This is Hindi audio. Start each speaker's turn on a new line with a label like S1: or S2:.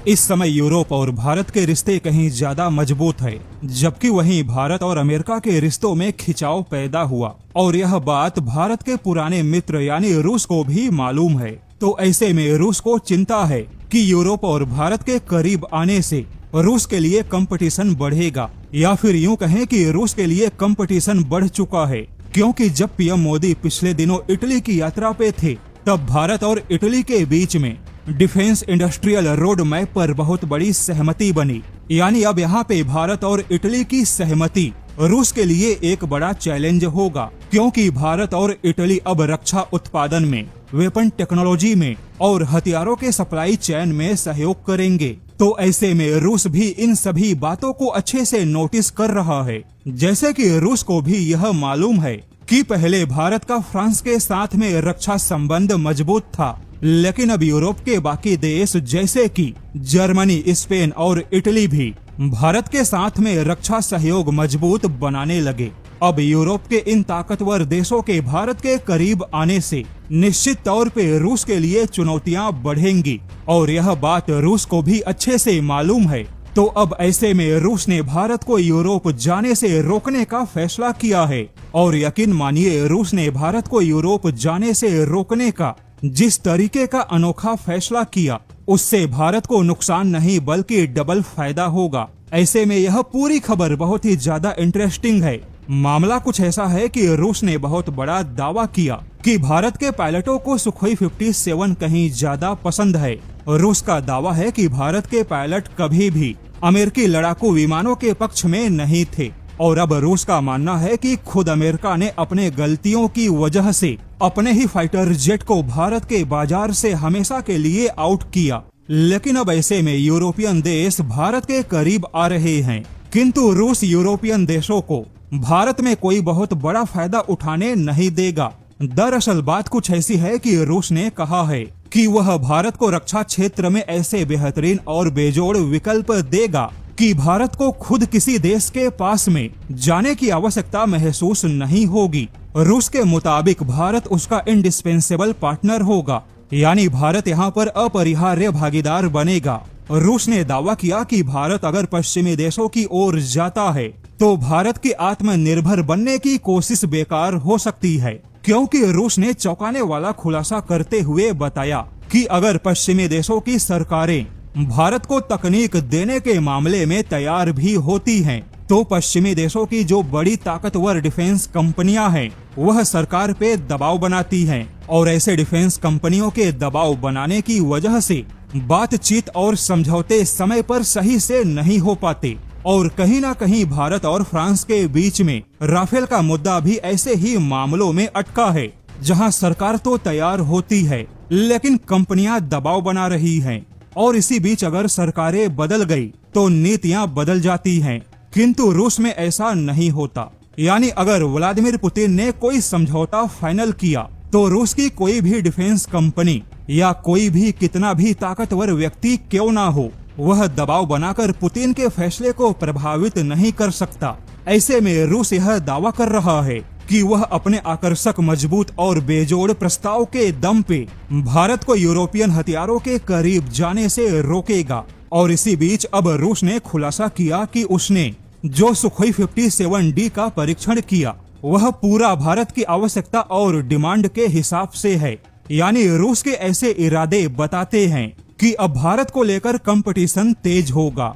S1: इस समय यूरोप और भारत के रिश्ते कहीं ज्यादा मजबूत है, जबकि वहीं भारत और अमेरिका के रिश्तों में खिंचाव पैदा हुआ और यह बात भारत के पुराने मित्र यानी रूस को भी मालूम है। तो ऐसे में रूस को चिंता है कि यूरोप और भारत के करीब आने से रूस के लिए कंपटीशन बढ़ेगा, या फिर यूं कहें कि रूस के लिए कंपटीशन बढ़ चुका है, क्योंकि जब पीएम मोदी पिछले दिनों इटली की यात्रा पे थे तब भारत और इटली के बीच में डिफेंस इंडस्ट्रियल रोड मैप पर बहुत बड़ी सहमति बनी। यानी अब यहाँ पे भारत और इटली की सहमति रूस के लिए एक बड़ा चैलेंज होगा, क्योंकि भारत और इटली अब रक्षा उत्पादन में, वेपन टेक्नोलॉजी में और हथियारों के सप्लाई चेन में सहयोग करेंगे। तो ऐसे में रूस भी इन सभी बातों को अच्छे से नोटिस कर रहा है। जैसे कि रूस को भी यह मालूम है कि पहले भारत का फ्रांस के साथ में रक्षा संबंध मजबूत था, लेकिन अब यूरोप के बाकी देश जैसे कि जर्मनी, स्पेन और इटली भी भारत के साथ में रक्षा सहयोग मजबूत बनाने लगे। अब यूरोप के इन ताकतवर देशों के भारत के करीब आने से निश्चित तौर पे रूस के लिए चुनौतियां बढ़ेंगी और यह बात रूस को भी अच्छे से मालूम है। तो अब ऐसे में रूस ने भारत को यूरोप जाने से रोकने का फैसला किया है और यकीन मानिए रूस ने भारत को यूरोप जाने से रोकने का जिस तरीके का अनोखा फैसला किया उससे भारत को नुकसान नहीं बल्कि डबल फायदा होगा। ऐसे में यह पूरी खबर बहुत ही ज्यादा इंटरेस्टिंग है। मामला कुछ ऐसा है कि रूस ने बहुत बड़ा दावा किया कि भारत के पायलटों को सुखोई 57 कहीं ज्यादा पसंद है। रूस का दावा है कि भारत के पायलट कभी भी अमेरिकी लड़ाकू विमानों के पक्ष में नहीं थे और अब रूस का मानना है कि खुद अमेरिका ने अपने गलतियों की वजह से अपने ही फाइटर जेट को भारत के बाजार से हमेशा के लिए आउट किया। लेकिन अब ऐसे में यूरोपियन देश भारत के करीब आ रहे हैं, किंतु रूस यूरोपियन देशों को भारत में कोई बहुत बड़ा फायदा उठाने नहीं देगा। दरअसल बात कुछ ऐसी है कि रूस ने कहा है कि वह भारत को रक्षा क्षेत्र में ऐसे बेहतरीन और बेजोड़ विकल्प देगा कि भारत को खुद किसी देश के पास में जाने की आवश्यकता महसूस नहीं होगी। रूस के मुताबिक भारत उसका इंडिस्पेंसेबल पार्टनर होगा, यानी भारत यहाँ पर अपरिहार्य भागीदार बनेगा। रूस ने दावा किया कि भारत अगर पश्चिमी देशों की ओर जाता है तो भारत की आत्मनिर्भर बनने की कोशिश बेकार हो सकती है, क्योंकि रूस ने चौंकाने वाला खुलासा करते हुए बताया कि अगर पश्चिमी देशों की सरकारें भारत को तकनीक देने के मामले में तैयार भी होती हैं, तो पश्चिमी देशों की जो बड़ी ताकतवर डिफेंस कंपनियां हैं वह सरकार पे दबाव बनाती हैं और ऐसे डिफेंस कंपनियों के दबाव बनाने की वजह से बातचीत और समझौते समय पर सही से नहीं हो पाते और कहीं ना कहीं भारत और फ्रांस के बीच में राफेल का मुद्दा भी ऐसे ही मामलों में अटका है, जहां सरकार तो तैयार होती है लेकिन कंपनियां दबाव बना रही हैं और इसी बीच अगर सरकारें बदल गई तो नीतियां बदल जाती हैं, किंतु रूस में ऐसा नहीं होता। यानी अगर व्लादिमीर पुतिन ने कोई समझौता फाइनल किया तो रूस की कोई भी डिफेंस कंपनी या कोई भी कितना भी ताकतवर व्यक्ति क्यों ना हो, वह दबाव बनाकर पुतिन के फैसले को प्रभावित नहीं कर सकता। ऐसे में रूस यह दावा कर रहा है कि वह अपने आकर्षक, मजबूत और बेजोड़ प्रस्ताव के दम पे भारत को यूरोपियन हथियारों के करीब जाने से रोकेगा। और इसी बीच अब रूस ने खुलासा किया कि उसने जो सुखोई 57D का परीक्षण किया वह पूरा भारत की आवश्यकता और डिमांड के हिसाब से है। यानी रूस के ऐसे इरादे बताते हैं कि अब भारत को लेकर कंपटीशन तेज होगा।